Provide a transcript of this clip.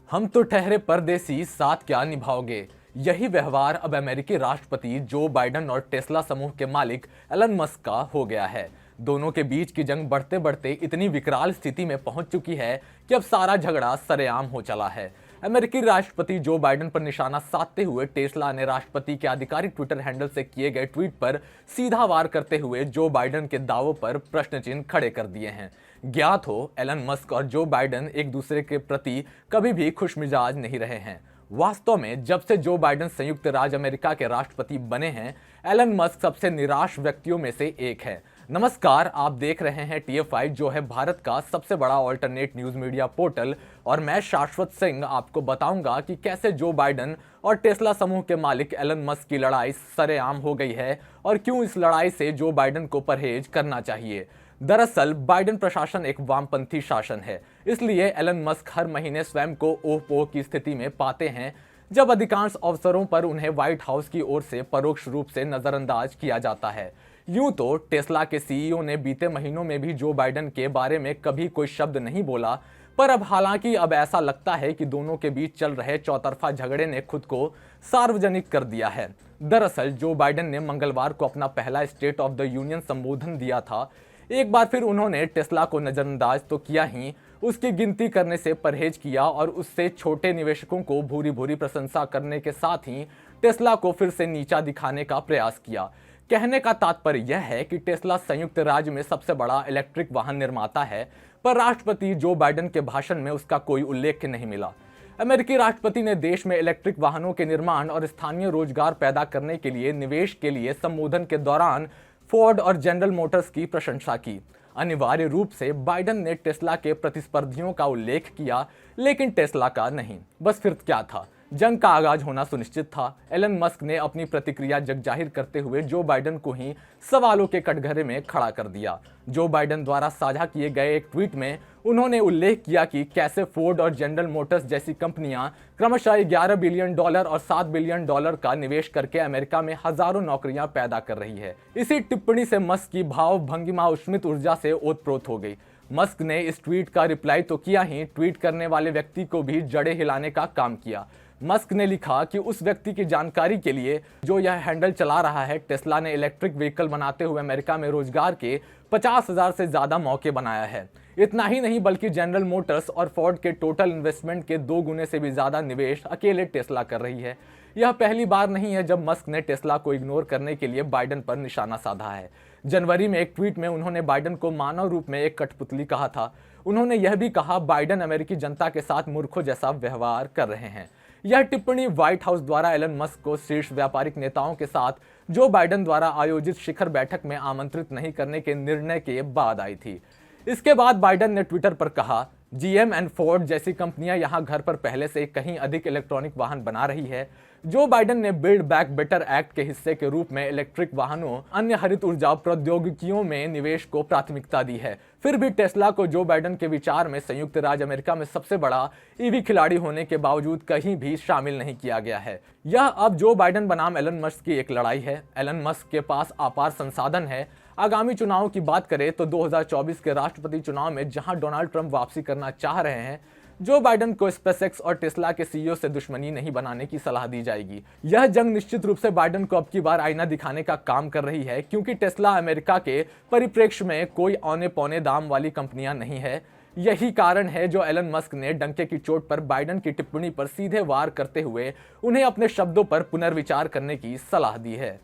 हम तो ठहरे परदेसी, साथ क्या निभाओगे। यही व्यवहार अब अमेरिकी राष्ट्रपति जो बाइडेन और टेस्ला समूह के मालिक एलन मस्क का हो गया है। दोनों के बीच की जंग बढ़ते बढ़ते इतनी विकराल स्थिति में पहुंच चुकी है कि अब सारा झगड़ा सरेआम हो चला है। अमेरिकी राष्ट्रपति जो बाइडेन पर निशाना साधते हुए टेस्ला ने राष्ट्रपति के आधिकारिक ट्विटर हैंडल से किए गए ट्वीट पर सीधा वार करते हुए जो बाइडेन के दावों पर प्रश्न चिन्ह खड़े कर दिए हैं। ज्ञात हो, एलन मस्क और जो बाइडेन एक दूसरे के प्रति कभी भी खुशमिजाज नहीं रहे हैं। वास्तव में जब से जो बाइडेन संयुक्त राज्य अमेरिका के राष्ट्रपति बने हैं, एलन मस्क सबसे निराश व्यक्तियों में से एक है। नमस्कार, आप देख रहे हैं TF5, जो है भारत का सबसे बड़ा ऑल्टरनेट न्यूज मीडिया पोर्टल, और मैं शाश्वत सिंह आपको बताऊंगा कि कैसे जो बाइडेन और टेस्ला समूह के मालिक एलन मस्क की लड़ाई सरेआम हो गई है और क्यों इस लड़ाई से जो बाइडेन को परहेज करना चाहिए। दरअसल बाइडेन प्रशासन एक वामपंथी शासन है, इसलिए एलन मस्क हर महीने स्वयं को ओह-पोह की स्थिति में पाते हैं, जब अधिकांश अवसरों पर उन्हें व्हाइट हाउस की ओर से परोक्ष रूप से नजरअंदाज किया जाता है। यूं तो टेस्ला के CEO ने बीते महीनों में भी जो बाइडेन के बारे में कभी कोई शब्द नहीं बोला, पर हालांकि अब ऐसा लगता है कि दोनों के बीच चल रहे चौतरफा झगड़े ने खुद को सार्वजनिक कर दिया है। दरअसल जो बाइडेन ने मंगलवार को अपना पहला स्टेट ऑफ द यूनियन संबोधन दिया था। एक बार फिर उन्होंने टेस्ला को नजरअंदाज तो किया ही, उसकी गिनती करने से परहेज किया और उससे छोटे निवेशकों को भूरी भूरी प्रशंसा करने के साथ ही टेस्ला को फिर से नीचा दिखाने का प्रयास किया। कहने का तात्पर्य यह है कि टेस्ला संयुक्त राज्य में सबसे बड़ा इलेक्ट्रिक वाहन निर्माता है, पर राष्ट्रपति जो बाइडेन के भाषण में उसका कोई उल्लेख नहीं मिला। अमेरिकी राष्ट्रपति ने देश में इलेक्ट्रिक वाहनों के निर्माण और स्थानीय रोजगार पैदा करने के लिए निवेश के लिए संबोधन के दौरान फोर्ड और जनरल मोटर्स की प्रशंसा की। अनिवार्य रूप से बाइडेन ने टेस्ला के प्रतिस्पर्धियों का उल्लेख किया, लेकिन टेस्ला का नहीं। बस फिर क्या था, जंग का आगाज होना सुनिश्चित था। एलन मस्क ने अपनी प्रतिक्रिया जगजाहिर करते हुए जो बाइडेन को ही सवालों के कटघरे में खड़ा कर दिया। जो बाइडेन द्वारा साझा किए गए एक ट्वीट में उन्होंने उल्लेख किया कि कैसे फोर्ड और जनरल मोटर्स जैसी कंपनियां क्रमशः $11 बिलियन और $7 बिलियन का निवेश करके अमेरिका में हजारों नौकरियां पैदा कर रही है। इसी टिप्पणी से मस्क की भाव भंगिमा उष्मित ऊर्जा से ओतप्रोत हो गई। मस्क ने इस ट्वीट का रिप्लाई तो किया ही, ट्वीट करने वाले व्यक्ति को भी जड़े हिलाने का काम किया। मस्क ने लिखा कि उस व्यक्ति की जानकारी के लिए जो यह हैंडल चला रहा है, टेस्ला ने इलेक्ट्रिक व्हीकल बनाते हुए अमेरिका में रोजगार के 50,000 से ज्यादा मौके बनाया है। इतना ही नहीं, बल्कि जनरल मोटर्स और फोर्ड के टोटल इन्वेस्टमेंट के 2 गुने से भी ज्यादा निवेश अकेले टेस्ला कर रही है। यह पहली बार नहीं है जब मस्क ने टेस्ला को इग्नोर करने के लिए बाइडेन पर निशाना साधा है। जनवरी में एक ट्वीट में उन्होंने बाइडेन को मानव रूप में एक कठपुतली कहा था। उन्होंने यह भी कहा, बाइडेन अमेरिकी जनता के साथ मूर्खों जैसा व्यवहार कर रहे हैं। यह टिप्पणी व्हाइट हाउस द्वारा एलन मस्क को शीर्ष व्यापारिक नेताओं के साथ जो बाइडेन द्वारा आयोजित शिखर बैठक में आमंत्रित नहीं करने के निर्णय के बाद आई थी। इसके बाद बाइडेन ने ट्विटर पर कहा, GM एंड फोर्ड जैसी कंपनियां यहां घर पर पहले से कहीं अधिक इलेक्ट्रॉनिक वाहन बना रही है। जो बाइडेन ने बिल्ड बैक बेटर एक्ट के हिस्से के रूप में इलेक्ट्रिक वाहनों, अन्य हरित ऊर्जा प्रौद्योगिकियों में निवेश को प्राथमिकता दी है। फिर भी टेस्ला को जो बाइडेन के विचार में संयुक्त राज्य अमेरिका में सबसे बड़ा EV खिलाड़ी होने के बावजूद कहीं भी शामिल नहीं किया गया है। यह अब जो बाइडेन बनाम एलन मस्क की एक लड़ाई है। एलन मस्क के पास अपार संसाधन है। आगामी चुनावों की बात करें तो 2024 के राष्ट्रपति चुनाव में जहां डोनाल्ड ट्रंप वापसी करना चाह रहे हैं, जो बाइडेन को स्पेसएक्स और टेस्ला के CEO से दुश्मनी नहीं बनाने की सलाह दी जाएगी। यह जंग निश्चित रूप से बाइडेन को अब की बार आईना दिखाने का काम कर रही है, क्योंकि टेस्ला अमेरिका के परिप्रेक्ष्य में कोई औने पौने दाम वाली कंपनियां नहीं है। यही कारण है जो एलन मस्क ने डंके की चोट पर बाइडेन की टिप्पणी पर सीधे वार करते हुए उन्हें अपने शब्दों पर पुनर्विचार करने की सलाह दी है।